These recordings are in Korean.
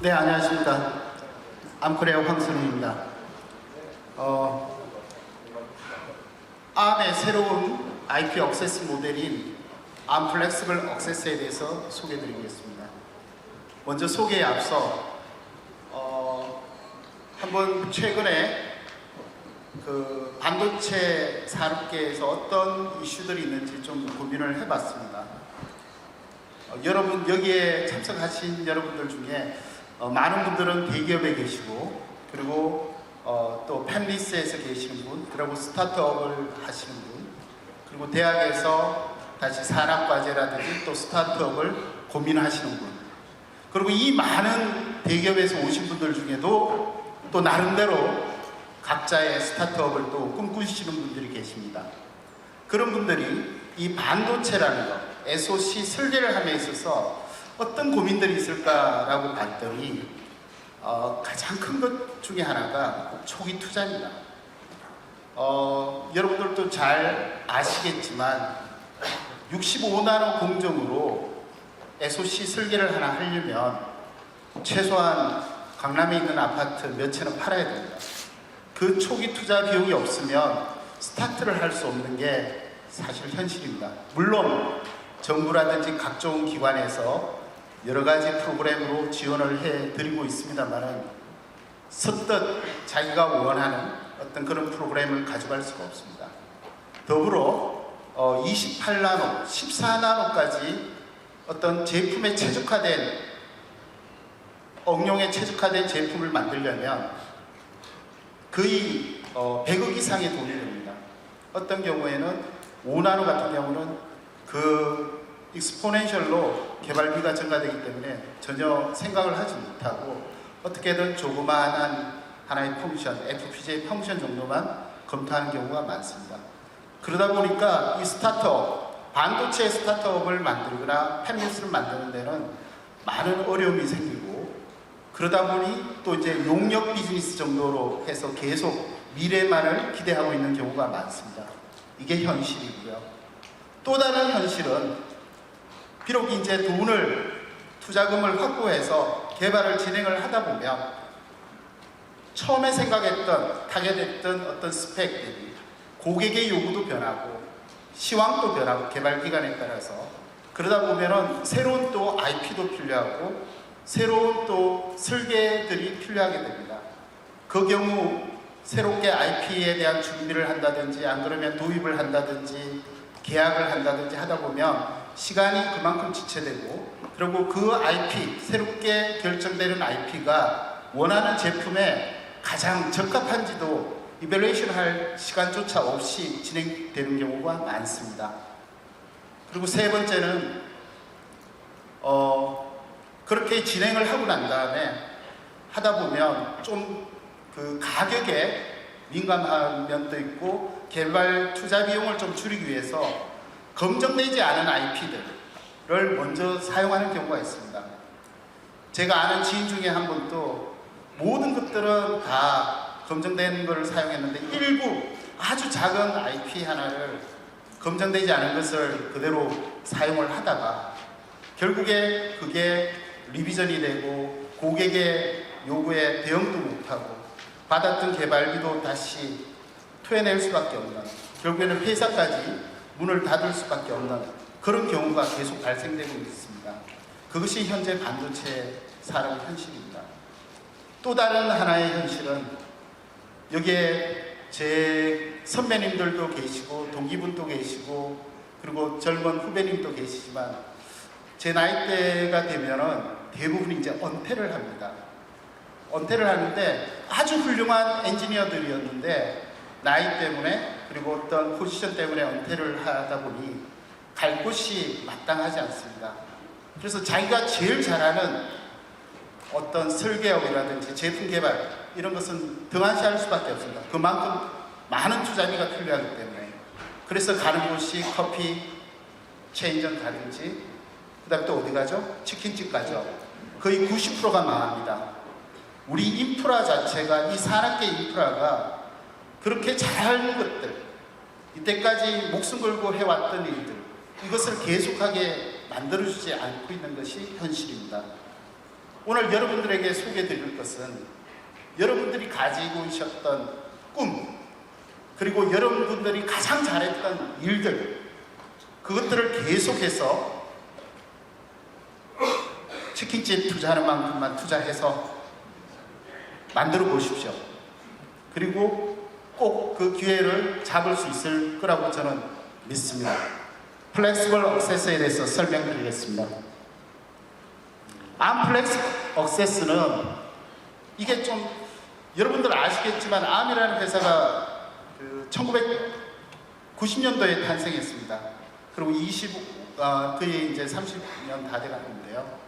네, 안녕하십니까. 암코레아 황선우입니다. 암의 새로운 IP 억세스 모델인 암 플렉시블 억세스에 대해서 소개해드리겠습니다. 먼저 소개에 앞서 한번 최근에 그 반도체 산업계에서 어떤 이슈들이 있는지 좀 고민을 해봤습니다. 여러분 여기에 참석하신 여러분들 중에 많은 분들은 대기업에 계시고, 그리고 또 펜리스에서 계시는 분, 그리고 스타트업을 하시는 분, 그리고 대학에서 다시 산업과제라든지 또 스타트업을 고민하시는 분, 그리고 이 많은 대기업에서 오신 분들 중에도 또 나름대로 각자의 스타트업을 또 꿈꾸시는 분들이 계십니다. 그런 분들이 이 반도체라는 것, SoC 설계를 함에 있어서 어떤 고민들이 있을까라고 봤더니 가장 큰 것 중에 하나가 초기 투자입니다. 여러분들도 잘 아시겠지만 65나노 공정으로 SoC 설계를 하나 하려면 최소한 강남에 있는 아파트 몇 채는 팔아야 됩니다. 그 초기 투자 비용이 없으면 스타트를 할 수 없는 게 사실 현실입니다. 물론 정부라든지 각종 기관에서 여러 가지 프로그램으로 지원을 해드리고 있습니다만 선뜻 자기가 원하는 어떤 그런 프로그램을 가져갈 수가 없습니다. 더불어 28나노, 14나노까지 어떤 제품에 최적화된, 응용에 최적화된 제품을 만들려면 거의 100억 이상의 돈이 됩니다. 어떤 경우에는 5나노 같은 경우는 그 익스포넨셜로 개발비가 증가되기 때문에 전혀 생각을 하지 못하고 어떻게든 조그마한 하나의 펑션, FPGA 펑션 정도만 검토하는 경우가 많습니다. 그러다 보니까 이 스타트업, 반도체 스타트업을 만들거나 펜리스를 만드는 데는 많은 어려움이 생기고, 그러다 보니 또 이제 용역 비즈니스 정도로 해서 계속 미래만을 기대하고 있는 경우가 많습니다. 이게 현실이고요. 또 다른 현실은 비록 이제 돈을, 투자금을 확보해서 개발을 진행을 하다 보면 처음에 생각했던, 타겟했던 어떤 스펙 대비 고객의 요구도 변하고 시황도 변하고 개발 기간에 따라서, 그러다 보면은 새로운 또 IP도 필요하고 새로운 또 설계들이 필요하게 됩니다. 그 경우 새롭게 IP에 대한 준비를 한다든지, 안 그러면 도입을 한다든지 계약을 한다든지 하다 보면 시간이 그만큼 지체되고, 그리고 그 IP, 새롭게 결정되는 IP가 원하는 제품에 가장 적합한지도 이밸루에이션 할 시간조차 없이 진행되는 경우가 많습니다. 그리고 세 번째는 그렇게 진행을 하고 난 다음에 하다 보면 좀 그 가격에 민감한 면도 있고 개발 투자 비용을 좀 줄이기 위해서 검증되지 않은 IP들을 먼저 사용하는 경우가 있습니다. 제가 아는 지인 중에 한 분도 모든 것들은 다 검증된 것을 사용했는데 일부 아주 작은 IP 하나를 검증되지 않은 것을 그대로 사용을 하다가 결국에 그게 리비전이 되고 고객의 요구에 대응도 못하고 받았던 개발비도 다시 토해낼 수밖에 없는, 결국에는 회사까지 문을 닫을 수밖에 없는 그런 경우가 계속 발생되고 있습니다. 그것이 현재 반도체 산업 현실입니다. 또 다른 하나의 현실은 여기에 제 선배님들도 계시고 동기분도 계시고 그리고 젊은 후배님도 계시지만 제 나이대가 되면은 대부분 이제 은퇴를 합니다. 은퇴를 하는데 아주 훌륭한 엔지니어들이었는데 나이 때문에 그리고 어떤 포지션 때문에 은퇴를 하다 보니 갈 곳이 마땅하지 않습니다. 그래서 자기가 제일 잘하는 어떤 설계업이라든지 제품 개발 이런 것은 등한시할 수밖에 없습니다. 그만큼 많은 투자비가 필요하기 때문에. 그래서 가는 곳이 커피 체인점 가든지, 그 다음에 또 어디 가죠? 치킨집 가죠. 거의 90%가 망합니다. 우리 인프라 자체가, 이 산업계 인프라가 그렇게 잘하는 것들, 이때까지 목숨 걸고 해왔던 일들, 이것을 계속하게 만들어주지 않고 있는 것이 현실입니다. 오늘 여러분들에게 소개해 드릴 것은 여러분들이 가지고 있었던 꿈, 그리고 여러분들이 가장 잘했던 일들, 그것들을 계속해서 치킨집 투자하는 만큼만 투자해서 만들어 보십시오. 그리고 꼭 그 기회를 잡을 수 있을 거라고 저는 믿습니다. 플렉시블 억세스에 대해서 설명드리겠습니다. 플렉시블 억세스는 이게 좀 여러분들 아시겠지만 암이라는 회사가 1990년도에 탄생했습니다. 그리고 그게 이제 30년 다 돼가는데요.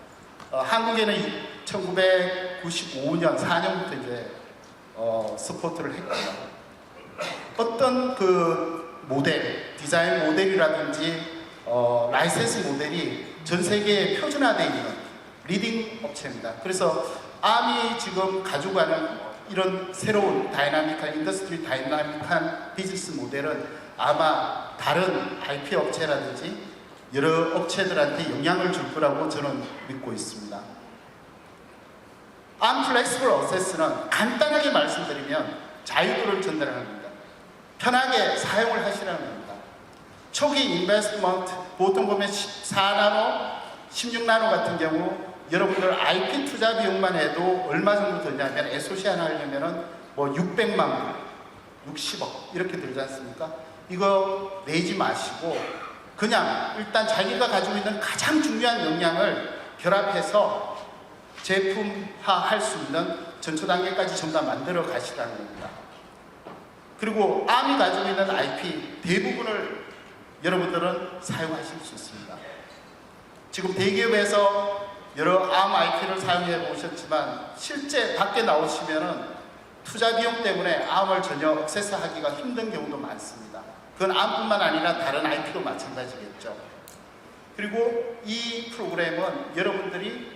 한국에는 1995년 4년부터 이제 스포트를 했고요. 어떤 그 모델, 디자인 모델이라든지 라이센스 모델이 전 세계에 표준화되어 있는 리딩 업체입니다. 그래서 암이 지금 가져가는 이런 새로운 다이나믹한 인더스트리 다이나믹한 비즈니스 모델은 아마 다른 IP 업체라든지 여러 업체들한테 영향을 줄 거라고 저는 믿고 있습니다. 플렉시블 어세스는 간단하게 말씀드리면 자유도를 전달하는 겁니다. 편하게 사용을 하시라는 겁니다. 초기 인베스트먼트 보통 보면 4나노, 16나노 같은 경우 여러분들 IP 투자 비용만 해도 얼마 정도 들냐면 SOC 하나 하려면은 뭐 600만 원, 60억 이렇게 들지 않습니까? 이거 내지 마시고 그냥 일단 자기가 가지고 있는 가장 중요한 역량을 결합해서 제품화할 수 있는 전초 단계까지 전부 다 만들어 가시라는 겁니다. 그리고 암이 가지고 있는 IP 대부분을 여러분들은 사용하실 수 있습니다. 지금 대기업에서 여러 암 IP를 사용해 보셨지만 실제 밖에 나오시면은 투자 비용 때문에 암을 전혀 억세스하기가 힘든 경우도 많습니다. 그건 암뿐만 아니라 다른 IP도 마찬가지겠죠. 그리고 이 프로그램은 여러분들이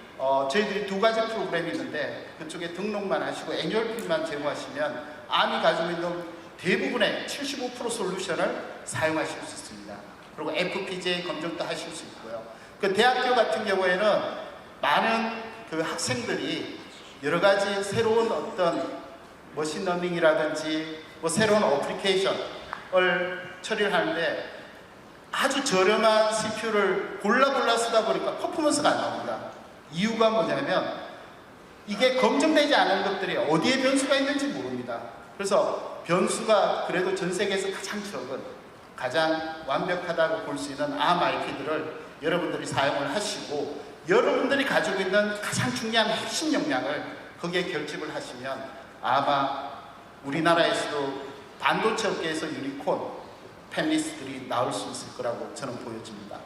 저희들이 두 가지 프로그램이 있는데 그쪽에 등록만 하시고 애뉴얼피만 제공하시면 암이 가지고 있는 대부분의 75% 솔루션을 사용하실 수 있습니다. 그리고 FPGA 검증도 하실 수 있고요. 그 대학교 같은 경우에는 많은 그 학생들이 여러 가지 새로운 어떤 머신러닝이라든지 뭐 새로운 어플리케이션을 처리를 하는데 아주 저렴한 CPU를 골라 쓰다 보니까 퍼포먼스가 안 나옵니다. 이유가 뭐냐면 이게 검증되지 않은 것들이 어디에 변수가 있는지 모릅니다. 그래서 변수가 그래도 전 세계에서 가장 적은, 가장 완벽하다고 볼 수 있는 암 IP들을 여러분들이 사용을 하시고 여러분들이 가지고 있는 가장 중요한 핵심 역량을 거기에 결집을 하시면 아마 우리나라에서도 반도체 업계에서 유니콘 팬리스트들이 나올 수 있을 거라고 저는 보여집니다.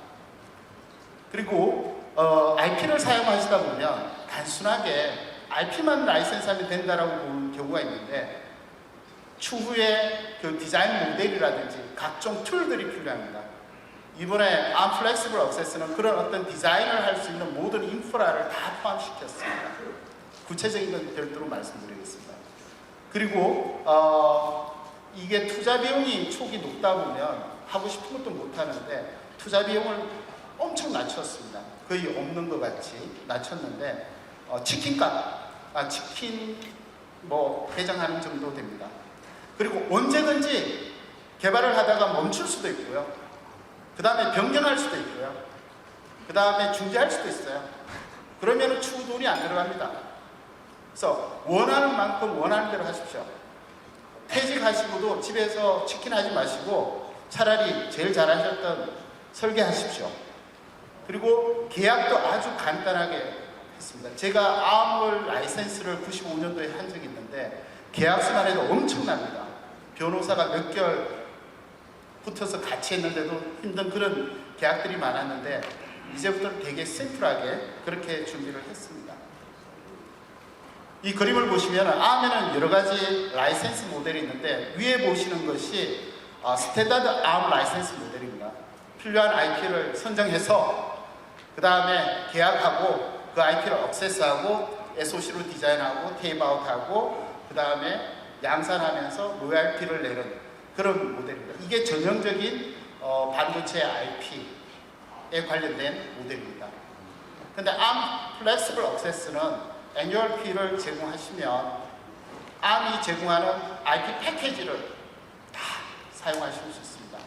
그리고 IP를 사용하시다 보면 단순하게 IP만 라이센스하면 된다라고 보는 경우가 있는데 추후에 그 디자인 모델이라든지 각종 툴들이 필요합니다. 이번에 플렉시블 억세스는 그런 어떤 디자인을 할 수 있는 모든 인프라를 다 포함시켰습니다. 구체적인 건 별도로 말씀드리겠습니다. 그리고 이게 투자 비용이 초기 높다 보면 하고 싶은 것도 못 하는데 투자 비용을 엄청 낮췄습니다. 거의 없는 것 같이 낮췄는데 치킨 뭐 개정하는 정도 됩니다. 그리고 언제든지 개발을 하다가 멈출 수도 있고요. 그 다음에 변경할 수도 있고요. 그 다음에 중지할 수도 있어요. 그러면 추후 돈이 안 들어갑니다. 그래서 원하는 만큼 원하는 대로 하십시오. 퇴직하시고도 집에서 치킨 하지 마시고 차라리 제일 잘하셨던 설계하십시오. 그리고 계약도 아주 간단하게 했습니다. 제가 암홀 라이센스를 95년도에 한 적이 있는데 계약서만 해도 엄청납니다. 변호사가 몇 개월 붙어서 같이 했는데도 힘든 그런 계약들이 많았는데 이제부터는 되게 심플하게 그렇게 준비를 했습니다. 이 그림을 보시면 암에는 여러 가지 라이센스 모델이 있는데 위에 보시는 것이 스탠다드 암 라이센스 모델입니다. 필요한 IP를 선정해서 그 다음에 계약하고 그 IP를 억세스하고 SOC로 디자인하고 테이프아웃하고 그 다음에 양산하면서 로얄티를 내는 그런 모델입니다. 이게 전형적인 반도체 IP에 관련된 모델입니다. 근데 ARM 플렉시블 액세스는 애뉴얼 피를 제공하시면 ARM이 제공하는 IP 패키지를 다 사용하실 수 있습니다.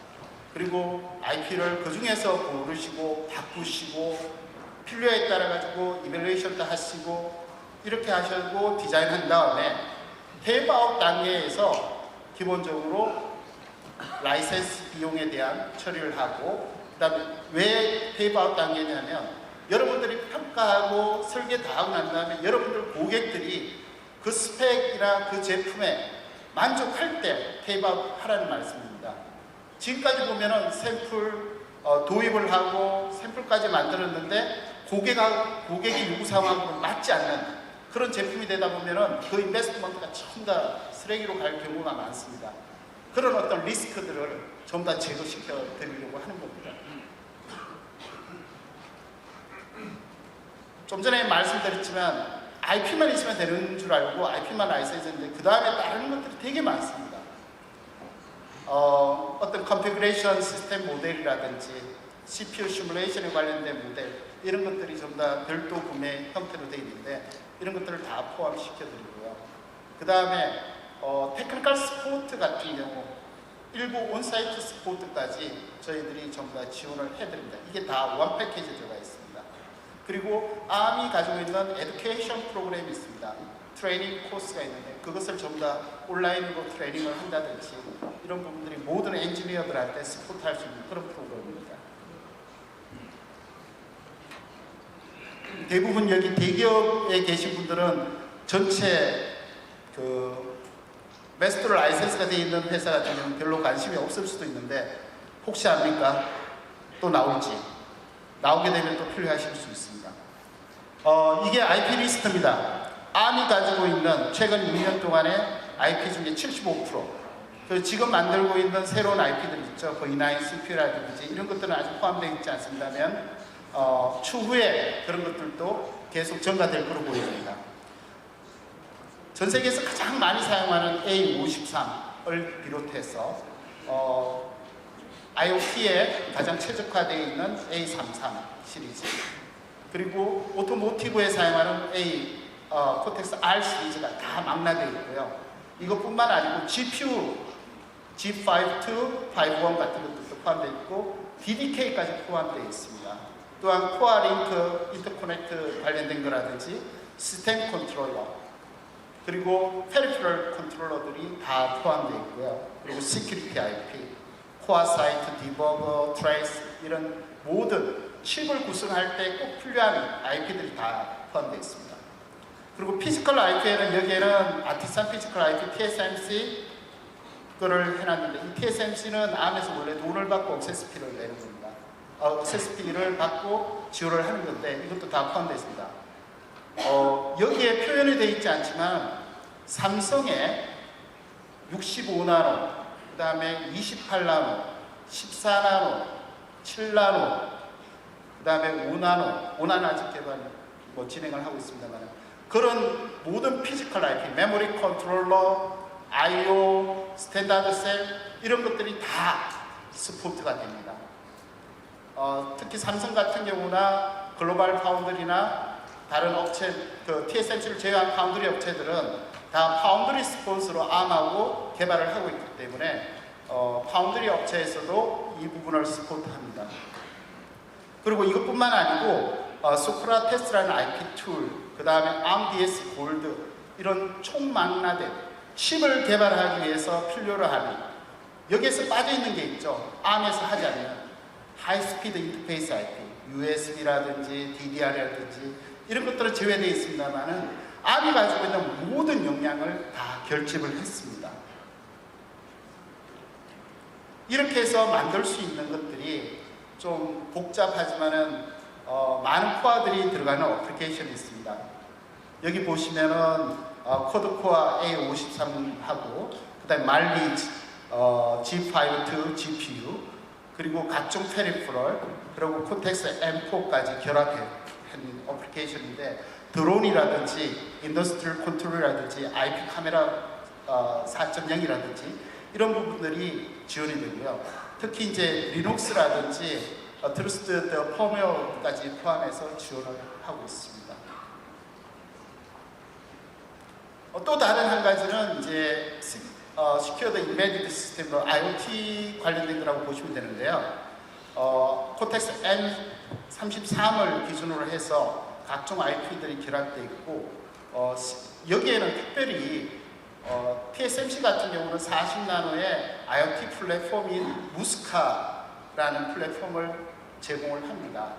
그리고 IP를 그 중에서 고르시고 바꾸시고 필요에 따라 가지고 이밸루에이션도 하시고 이렇게 하시고 디자인한 다음에 테이프아웃 단계에서 기본적으로 라이센스 비용에 대한 처리를 하고, 그 다음에 왜 테이프아웃 단계냐면 여러분들이 평가하고 설계 다 하고 난 다음에 여러분들 고객들이 그 스펙이나 그 제품에 만족할 때 테이프아웃 하라는 말씀입니다. 지금까지 보면은 샘플 도입을 하고 샘플까지 만들었는데 고객의 요구사항하고 맞지 않는 그런 제품이 되다 보면은 그 인베스트먼트가 전부 다 쓰레기로 갈 경우가 많습니다. 그런 어떤 리스크들을 전부 다 제거시켜 드리려고 하는 겁니다. 좀 전에 말씀드렸지만 IP만 있으면 되는 줄 알고 IP만 라이센스인데 그 다음에 다른 것들이 되게 많습니다. 어떤 컨피그레이션 시스템 모델이라든지 CPU 시뮬레이션에 관련된 모델 이런 것들이 전부 다 별도 구매 형태로 되어 있는데 이런 것들을 다 포함시켜 드리고요. 그 다음에 테크니컬 스포트 같은 경우 일부 온사이트 스포트까지 저희들이 전부 다 지원을 해드립니다. 이게 다 원 패키지 들어가 있습니다. 그리고 ARM이 가지고 있는 에듀케이션 프로그램이 있습니다. 트레이닝 코스가 있는데 그것을 전부 다 온라인으로 트레이닝을 한다든지 이런 부분들이 모든 엔지니어들한테 스포트할 수 있는 그런 프로그램입니다. 대부분 여기 대기업에 계신 분들은 전체 그 메스터 라이센스가 되어 있는 회사 같은 경우는 별로 관심이 없을 수도 있는데 혹시 압니까? 또 나올지. 나오게 되면 또 필요하실 수 있습니다. 이게 IP 리스트입니다. ARM이 가지고 있는 최근 2년 동안의 IP 중에 75%. 지금 만들고 있는 새로운 IP들 있죠. V9, CPU라든지 이런 것들은 아직 포함되어 있지 않습니다면 추후에 그런 것들도 계속 증가될 것으로 보입니다. 전 세계에서 가장 많이 사용하는 A53을 비롯해서 IoT에 가장 최적화되어 있는 A33 시리즈, 그리고 오토모티브에 사용하는 코텍스 R 시리즈가 다 망라되어 있고요. 이것뿐만 아니고 GPU G52, 51 같은 것들도 포함되어 있고 DDK까지 포함되어 있습니다. 또한 코어 링크 인터커넥트 관련된 거라든지 시스템 컨트롤러, 그리고 페리페럴 컨트롤러들이 다 포함되어 있고요. 그리고 시큐리티 IP, 코어 사이트, 디버거, 트레이스 이런 모든 칩을 구성할 때 꼭 필요한 IP들이 다 포함되어 있습니다. 그리고 피지컬 IP에는 여기에는 아티산 피지컬 IP TSMC 그거를 해놨는데 이 TSMC는 ARM에서 원래 돈을 받고 억세스피를 내는 겁니다. 억세스피를 받고 지원을 하는 건데 이것도 다 포함되어 있습니다. 여기에 표현이 되어 있지 않지만 삼성의 65나노, 그 다음에 28나노, 14나노, 7나노, 그 다음에 5나노 아직 개발 진행을 하고 있습니다만 그런 모든 피지컬 IP, 메모리 컨트롤러, I/O, 스탠다드 셀 이런 것들이 다 스포트가 됩니다. 특히 삼성 같은 경우나 글로벌 파운드리나 다른 업체, TSMC를 제외한 파운드리 업체들은 다 파운드리 스폰서로 ARM하고 개발을 하고 있기 때문에 파운드리 업체에서도 이 부분을 스포트합니다. 그리고 이것뿐만 아니고 소크라테스라는 IP 툴, 그 다음에 ARMDS 골드 이런 총망라된 칩을 개발하기 위해서 필요로 하는 여기에서 빠져있는 게 있죠. ARM에서 하지 않는 하이스피드 인터페이스 IP, USB라든지 DDR이라든지 이런 것들은 제외되어 있습니다만은 ARM이 가지고 있는 모든 역량을 다 결집을 했습니다. 이렇게 해서 만들 수 있는 것들이 좀 복잡하지만은 많은 코어들이 들어가는 어플리케이션이 있습니다. 여기 보시면은 코드코어 A53하고 그 다음에 말리 G52 GPU 그리고 각종 페리퍼럴 그리고 코텍스 M4까지 결합한 어플리케이션인데 드론이라든지 인더스트리얼 컨트롤이라든지 IP 카메라 4.0이라든지 이런 부분들이 지원이 되고요. 특히 이제 리눅스라든지 트러스트 펌웨어까지 포함해서 지원을 하고 있습니다. 또 다른 한 가지는 이제 Secured Embedded System, IoT 관련된 거라고 보시면 되는데요. 코텍스 M33을 기준으로 해서 각종 IP들이 결합되어 있고, 여기에는 특별히 TSMC 같은 경우는 40나노의 IoT 플랫폼인 무스카라는 플랫폼을 제공을 합니다.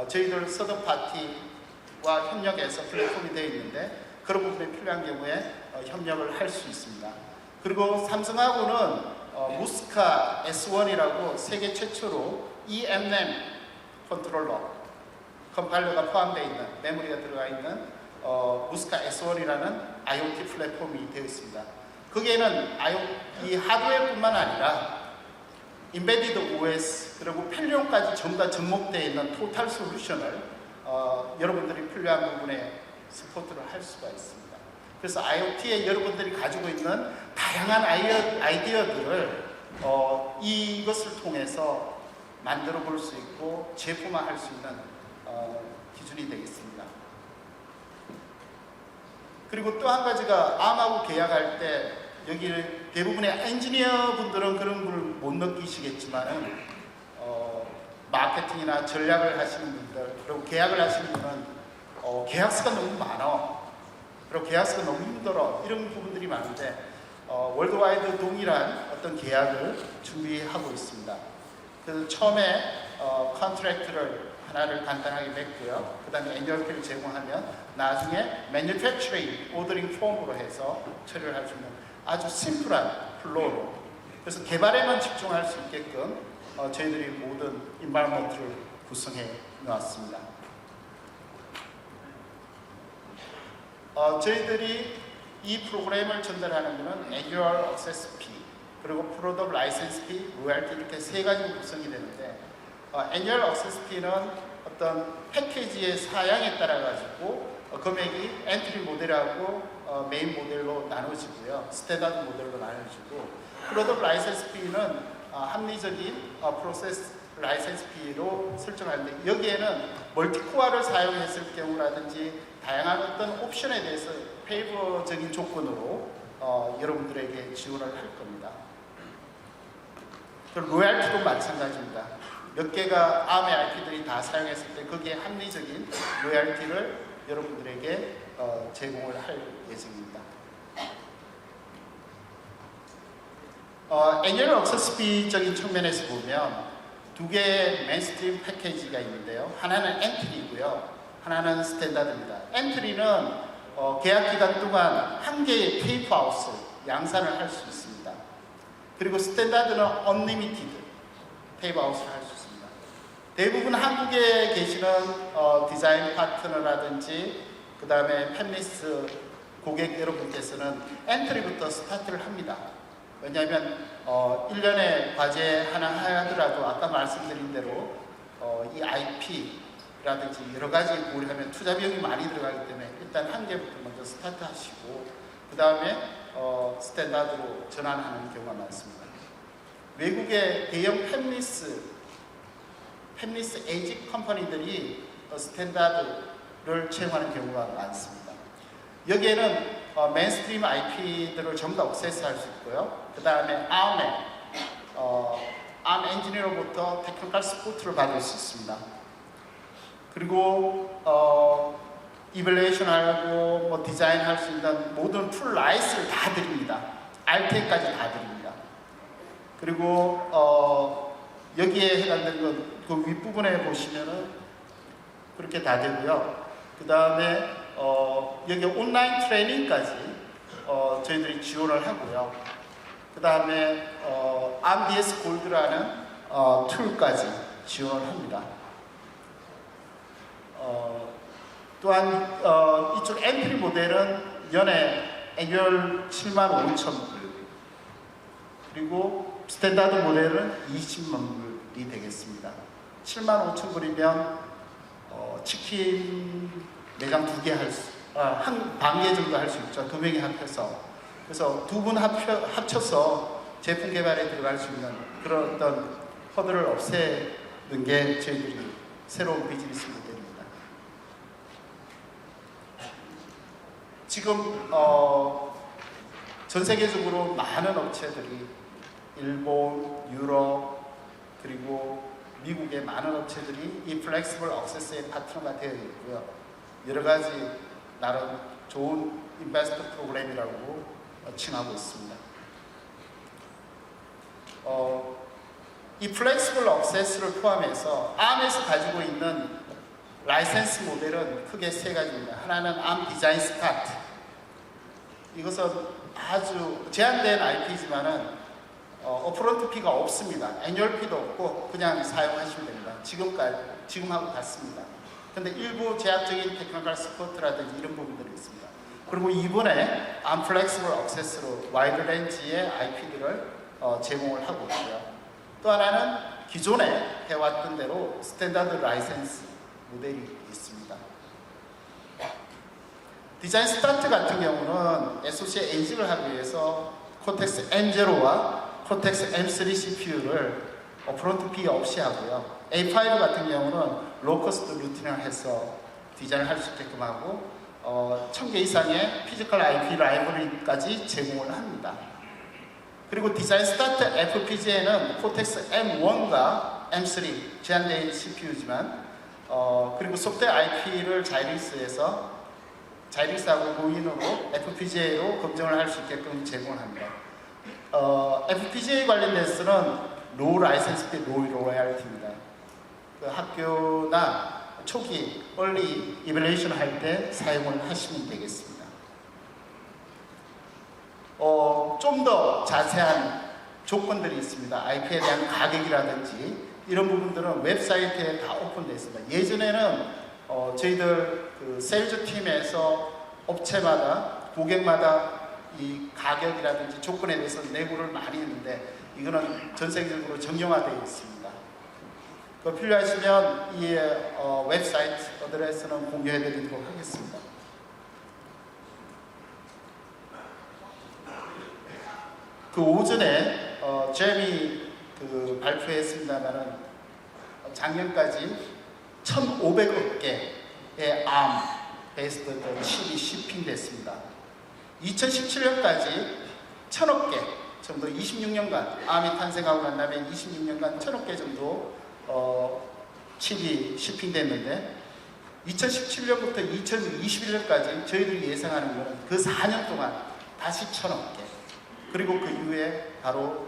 저희들 서드파티와 협력해서 플랫폼이 되어 있는데 그런 부분이 필요한 경우에 협력을 할 수 있습니다. 그리고 삼성하고는 무스카 S1이라고 세계 최초로 eMRAM 컨트롤러 컴파일러가 포함되어 있는 메모리가 들어가 있는 무스카 S1이라는 IoT 플랫폼이 되어 있습니다. 거기에는 이 하드웨어뿐만 아니라 인베디드 OS 그리고 펠리온까지 전부 다 접목되어 있는 토탈 솔루션을 여러분들이 필요한 부분에 서포트를 할 수가 있습니다. 그래서 IoT에 여러분들이 가지고 있는 다양한 아이디어들을 이것을 통해서 만들어 볼 수 있고 제품화할 수 있는 기준이 되겠습니다. 그리고 또 한 가지가 ARM하고 계약할 때 여기 대부분의 엔지니어 분들은 그런 걸 못 느끼시겠지만은 마케팅이나 전략을 하시는 분들 그리고 계약을 하시는 분은 계약서가 너무 많아. 그리고 계약서가 너무 힘들어. 이런 부분들이 많은데 월드와이드 동일한 어떤 계약을 준비하고 있습니다. 그래서 처음에 컨트랙트를 하나를 간단하게 맺고요. 그 다음에 애니얼피를 제공하면 나중에 매뉴팩처링, 오더링 폼으로 해서 처리를 할 수 있는 아주 심플한 플로우로 그래서 개발에만 집중할 수 있게끔 저희들이 모든 인바이러먼트를 구성해 놓았습니다. 저희들이 이 프로그램을 전달하는 것은 Annual Access Fee 그리고 Product License Fee, Royalty 이렇게 세 가지로 구성이 되는데 Annual Access Fee는 어떤 패키지의 사양에 따라 가지고 금액이 엔트리 모델하고 메인 모델로 나눠지고요. 스탠다드 모델로 나눠지고 Product License Fee는 합리적인 프로세스 라이센스 피로 설정하는데 여기에는 멀티코어를 사용했을 경우라든지 다양한 어떤 옵션에 대해서 페이버적인 조건으로 여러분들에게 지원을 할 겁니다. 로얄티도 마찬가지입니다. 몇 개가 ARM의 IP들이 다 사용했을 때 거기에 합리적인 로얄티를 여러분들에게 제공을 할 예정입니다. 애니얼 액세스 피적인 측면에서 보면 두 개의 메인스트림 패키지가 있는데요. 하나는 엔트리고요. 하나는 스탠다드입니다. 엔트리는 계약 기간 동안 한 개의 테이프 아웃을 양산을 할 수 있습니다. 그리고 스탠다드는 언리미티드 테이프 아웃을 할 수 있습니다. 대부분 한국에 계시는 디자인 파트너라든지 그 다음에 팹리스 고객 여러분께서는 엔트리부터 스타트를 합니다. 왜냐하면 1년에 과제 하나 하더라도 아까 말씀드린 대로 이 IP라든지 여러 가지 고려하면 투자 비용이 많이 들어가기 때문에 일단 한 개부터 먼저 스타트 하시고 그 다음에 스탠다드로 전환하는 경우가 많습니다. 외국의 대형 팹리스 에이지 컴퍼니들이 스탠다드를 채용하는 경우가 많습니다. 여기에는 메인스트림 IP들을 전부 다 액세스할 수 있고요. 그 다음에 ARM 엔지니어로부터 테크니컬 서포트를 받을 수 있습니다. 그리고 이밸루에이션하고 디자인할 수 있는 모든 풀 라이스를 다 드립니다. RT까지 다 드립니다. 그리고 여기에 해당되는 건 그 윗부분에 보시면은 그렇게 다 되고요. 그 다음에 여기 온라인 트레이닝까지 저희들이 지원을 하고요. 그 다음에 RDS 골드라는 툴까지 지원을 합니다. 또한 이쪽 엔트리 모델은 연에 애니얼 75,000불 그리고 스탠다드 모델은 20만 불이 되겠습니다. 75,000불이면 치킨 매장 2개 한 반 개 정도 할 수 있죠. 2명이 합쳐서. 그래서 두 분 합쳐서 제품 개발에 들어갈 수 있는 그런 어떤 허들을 없애는 게 저희들이 새로운 비즈니스 모델입니다. 지금 전 세계적으로 많은 업체들이 일본, 유럽, 그리고 미국의 많은 업체들이 이 플렉시블 액세스의 파트너가 되어 있고요. 여러 가지 나름 좋은 인베스트 프로그램이라고 칭하고 있습니다. 이 플렉시블 액세스를 포함해서 ARM에서 가지고 있는 라이센스 모델은 크게 세 가지입니다. 하나는 ARM 디자인 스타트. 이것은 아주 제한된 IP지만은 업프론트 피가 없습니다. 애뉴얼 피도 없고 그냥 사용하시면 됩니다. 지금하고 같습니다. 근데 일부 제약적인 테크니컬 서포트라든지 이런 부분들이 있습니다. 그리고 이번에 ARM 플렉시블 액세스로 와이드 렌지의 IP들을 제공을 하고 있고요. 또 하나는 기존에 해왔던 대로 스탠다드 라이센스 모델이 있습니다. 디자인 스타트 같은 경우는 SoC에 인식을 하기 위해서 코텍스 M0와 코텍스 M3 CPU를 프론트 피 없이 하고요. A5 같은 경우는 로커스트 루틴을 해서 디자인을 할 수 있게끔 하고 1000개 이상의 피지컬 IP 라이브러리까지 제공을 합니다. 그리고 디자인 스타트 FPGA는 코텍스 M1과 M3 제한된 CPU지만 그리고 소프트웨어 IP를 자이릭스하고 로인으로 FPGA로 검증을 할 수 있게끔 제공을 합니다. FPGA 관련돼서는 로우 라이센스 피 로우 로얄티입니다. 그 학교나 초기 얼리 이벨레이션 할 때 사용을 하시면 되겠습니다. 좀 더 자세한 조건들이 있습니다. IP에 대한 가격이라든지 이런 부분들은 웹사이트에 다 오픈되어 있습니다. 예전에는 저희들 그 세일즈 팀에서 업체마다 고객마다 이 가격이라든지 조건에 대해서 내고를 많이 했는데 이거는 전 세계적으로 정형화되어 있습니다. 필요하시면 이 웹사이트 어드레스는 공유해 드리도록 하겠습니다. 그 오전에 제미 그 발표했습니다만은 작년까지 1,500억 개의 ARM 베이스드 칩이 shipping됐습니다. 2017년까지 1,000억 개 정도 26년간 ARM이 탄생하고 난 다음에 26년간 1,000억 개 정도 칩이 shipping됐는데 2017년부터 2021년까지 저희들이 예상하는 것은 그 4년 동안 다시 1,000억 개 그리고 그 이후에 바로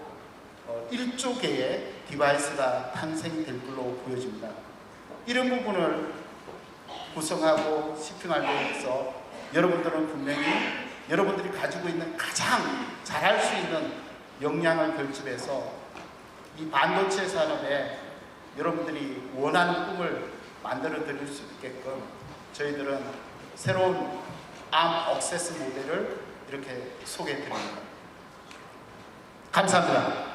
1조 개의 디바이스가 탄생될 걸로 보여집니다. 이런 부분을 구성하고 shipping하기 위해서 여러분들은 분명히 여러분들이 가지고 있는 가장 잘할 수 있는 역량을 결집해서 이 반도체 산업에 여러분들이 원하는 꿈을 만들어 드릴 수 있게끔 저희들은 새로운 ARM 액세스 모델을 이렇게 소개해 드립니다. 감사합니다.